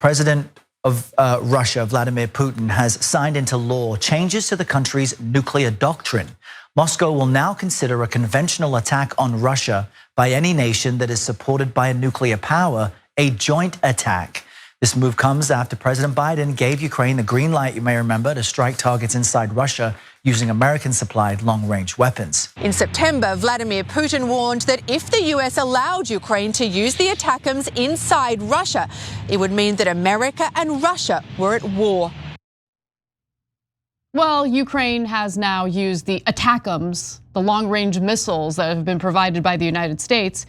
President of Russia, Vladimir Putin, has signed into law changes to the country's nuclear doctrine. Moscow will now consider a conventional attack on Russia by any nation that is supported by a nuclear power a joint attack. This move comes after President Biden gave Ukraine the green light, you may remember, to strike targets inside Russia using American-supplied long-range weapons. In September, Vladimir Putin warned that if the US allowed Ukraine to use the ATACMS inside Russia, it would mean that America and Russia were at war. Well, Ukraine has now used the ATACMS, the long-range missiles that have been provided by the United States,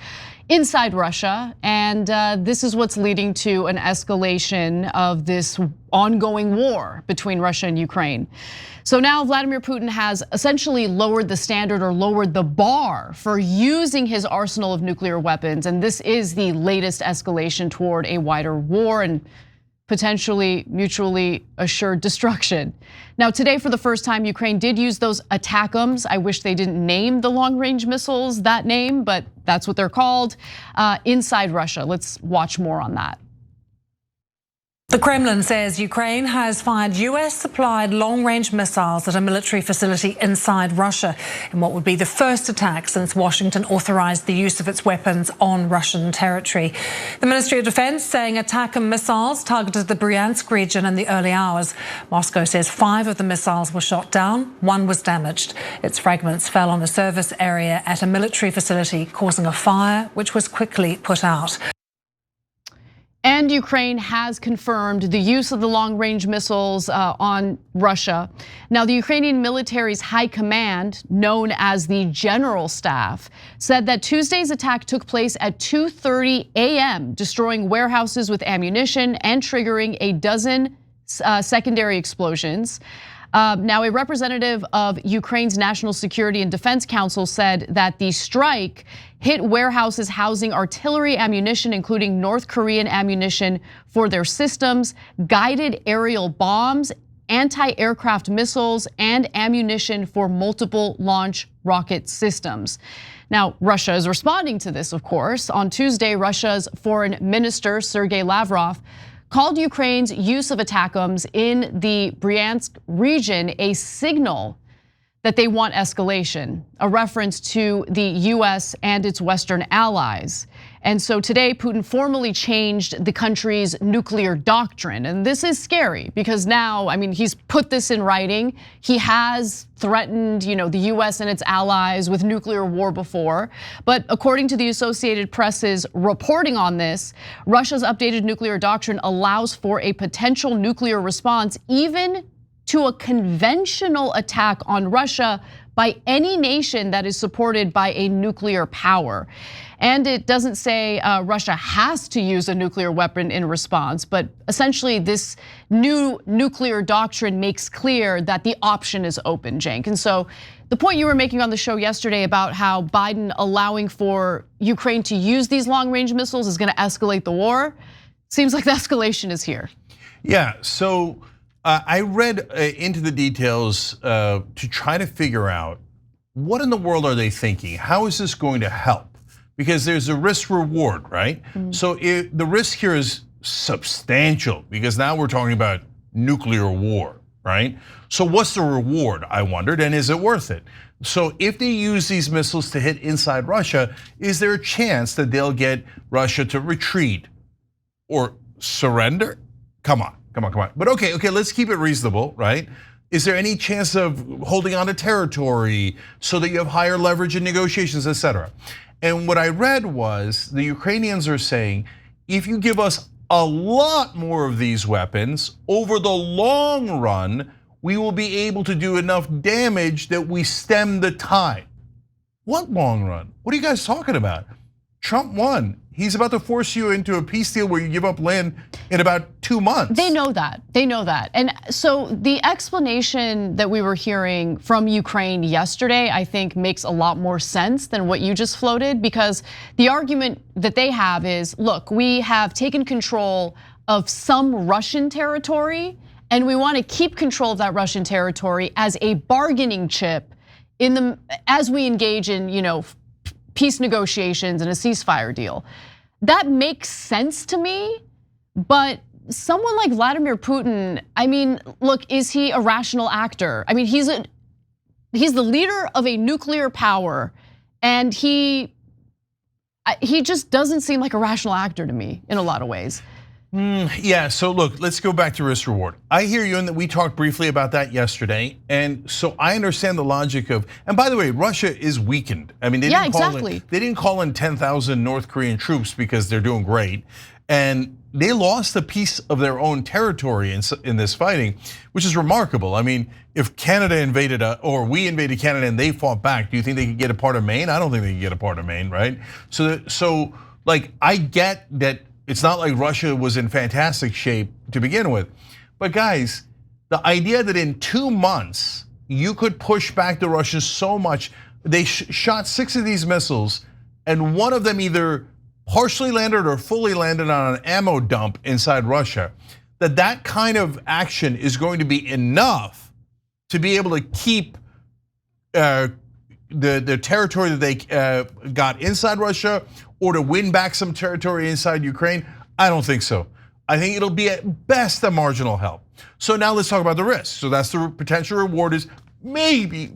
inside Russia, and this is what's leading to an escalation of this ongoing war between Russia and Ukraine. So now Vladimir Putin has essentially lowered the standard or lowered the bar for using his arsenal of nuclear weapons, and this is the latest escalation toward a wider war and potentially mutually assured destruction. Now today, for the first time, Ukraine did use those ATACMS. I wish they didn't name the long-range missiles that name, but that's what they're called, inside Russia. Let's watch more on that. The Kremlin says Ukraine has fired US-supplied long-range missiles at a military facility inside Russia in what would be the first attack since Washington authorized the use of its weapons on Russian territory. The Ministry of Defense saying ATACMS missiles targeted the Bryansk region in the early hours. Moscow says 5 of the missiles were shot down, 1 was damaged. Its fragments fell on a service area at a military facility, causing a fire which was quickly put out. And Ukraine has confirmed the use of the long-range missiles on Russia. Now, the Ukrainian military's high command, known as the General Staff, said that Tuesday's attack took place at 2:30 a.m., destroying warehouses with ammunition and triggering a dozen secondary explosions. Now, a representative of Ukraine's National Security and Defense Council said that the strike hit warehouses housing artillery ammunition, including North Korean ammunition for their systems, guided aerial bombs, anti-aircraft missiles, and ammunition for multiple launch rocket systems. Now, Russia is responding to this, of course. On Tuesday, Russia's Foreign Minister, Sergei Lavrov, called Ukraine's use of ATACMS in the Bryansk region a signal that they want escalation, a reference to the US and its Western allies. And so today, Putin formally changed the country's nuclear doctrine. And this is scary because now, I mean, he's put this in writing. He has threatened, the US and its allies with nuclear war before. But according to the Associated Press's reporting on this, Russia's updated nuclear doctrine allows for a potential nuclear response, even to a conventional attack on Russia by any nation that is supported by a nuclear power. And it doesn't say Russia has to use a nuclear weapon in response, but essentially this new nuclear doctrine makes clear that the option is open, Cenk. And so the point you were making on the show yesterday about how Biden allowing for Ukraine to use these long-range missiles is gonna escalate the war, seems like the escalation is here. Yeah, so I read into the details to try to figure out what in the world are they thinking? How is this going to help? Because there's a risk reward, right? So the risk here is substantial because now we're talking about nuclear war, right? So what's the reward, I wondered, and is it worth it? So if they use these missiles to hit inside Russia, is there a chance that they'll get Russia to retreat or surrender? Come on. But okay, let's keep it reasonable, right? Is there any chance of holding on to territory so that you have higher leverage in negotiations, etc.? And what I read was the Ukrainians are saying, if you give us a lot more of these weapons, over the long run, we will be able to do enough damage that we stem the tide. What long run? What are you guys talking about? Trump won. He's about to force you into a peace deal where you give up land in about 2 months. They know that, And so the explanation that we were hearing from Ukraine yesterday, I think makes a lot more sense than what you just floated, because the argument that they have is, look, we have taken control of some Russian territory and we want to keep control of that Russian territory as a bargaining chip as we engage in, peace negotiations and a ceasefire deal. That makes sense to me, but someone like Vladimir Putin, I mean, look, is he a rational actor? I mean, he's the leader of a nuclear power, and he just doesn't seem like a rational actor to me in a lot of ways. Yeah, so look, let's go back to risk reward. I hear you, and we talked briefly about that yesterday. And so I understand the logic of, and by the way, Russia is weakened. I mean, they didn't call in 10,000 North Korean troops because they're doing great. And they lost a piece of their own territory in this fighting, which is remarkable. I mean, if Canada invaded, or we invaded Canada and they fought back, do you think they could get a part of Maine? I don't think they could get a part of Maine, right? So like, I get that it's not like Russia was in fantastic shape to begin with. But guys, the idea that in 2 months, you could push back the Russians so much, they shot 6 of these missiles, and one of them either partially landed or fully landed on an ammo dump inside Russia, that kind of action is going to be enough to be able to keep the territory that they got inside Russia, or to win back some territory inside Ukraine? I don't think so. I think it'll be at best a marginal help. So now let's talk about the risk. So that's the potential reward is maybe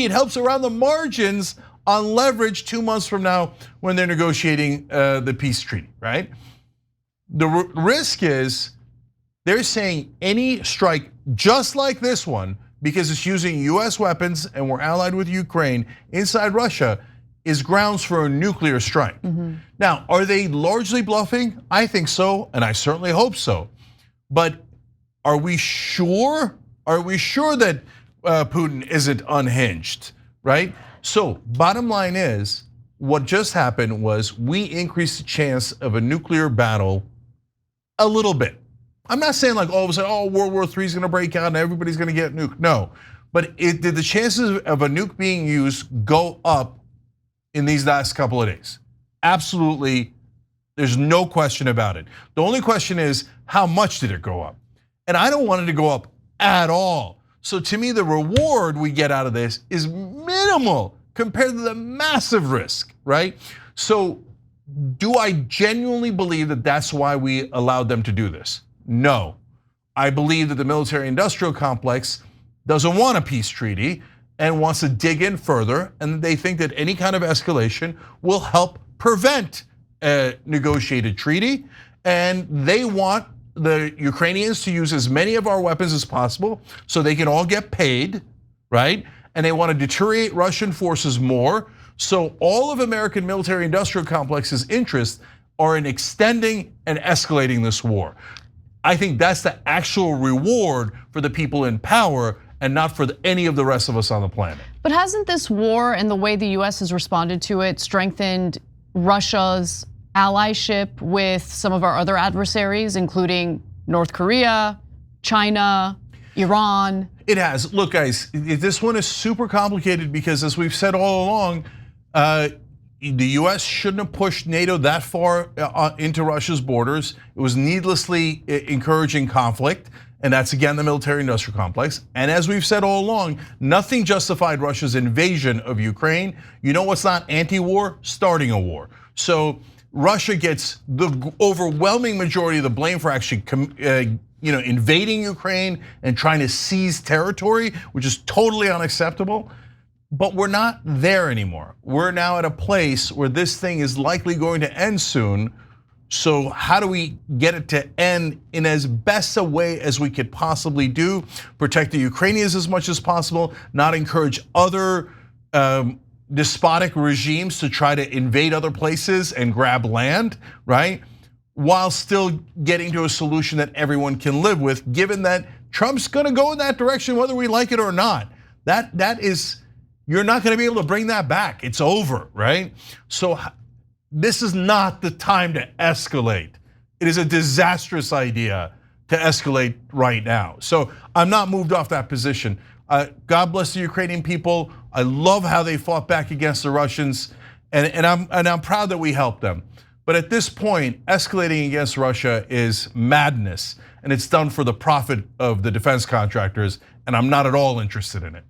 it helps around the margins on leverage 2 months from now when they're negotiating the peace treaty, right? The risk is they're saying any strike just like this one, because it's using US weapons and we're allied with Ukraine inside Russia, is grounds for a nuclear strike. Now, are they largely bluffing? I think so, and I certainly hope so. But are we sure? Are we sure that Putin isn't unhinged, right? So bottom line is, what just happened was we increased the chance of a nuclear battle a little bit. I'm not saying like all of a sudden, oh, World War III is gonna break out and everybody's gonna get nuked. No, but did the chances of a nuke being used go up in these last couple of days? Absolutely, there's no question about it. The only question is, how much did it go up? And I don't want it to go up at all. So to me, the reward we get out of this is minimal compared to the massive risk, right? So do I genuinely believe that that's why we allowed them to do this? No. I believe that the military-industrial complex doesn't want a peace treaty and wants to dig in further, and they think that any kind of escalation will help prevent a negotiated treaty, and they want the Ukrainians to use as many of our weapons as possible so they can all get paid, right? And they want to deteriorate Russian forces more, so all of American military-industrial complex's interests are in extending and escalating this war. I think that's the actual reward for the people in power, and not for any of the rest of us on the planet. But hasn't this war and the way the US has responded to it strengthened Russia's allyship with some of our other adversaries, including North Korea, China, Iran? It has. Look, guys, this one is super complicated because, as we've said all along, the US shouldn't have pushed NATO that far into Russia's borders. It was needlessly encouraging conflict. And that's again the military-industrial complex. And as we've said all along, nothing justified Russia's invasion of Ukraine. You know what's not anti-war? Starting a war. So Russia gets the overwhelming majority of the blame for actually invading Ukraine and trying to seize territory, which is totally unacceptable. But we're not there anymore. We're now at a place where this thing is likely going to end soon. So how do we get it to end in as best a way as we could possibly do? Protect the Ukrainians as much as possible, not encourage other despotic regimes to try to invade other places and grab land, right? While still getting to a solution that everyone can live with, given that Trump's gonna go in that direction whether we like it or not. That is, you're not gonna be able to bring that back. It's over, right? So this is not the time to escalate. It is a disastrous idea to escalate right now. So I'm not moved off that position. God bless the Ukrainian people. I love how they fought back against the Russians, and I'm proud that we helped them. But at this point, escalating against Russia is madness, and it's done for the profit of the defense contractors, and I'm not at all interested in it.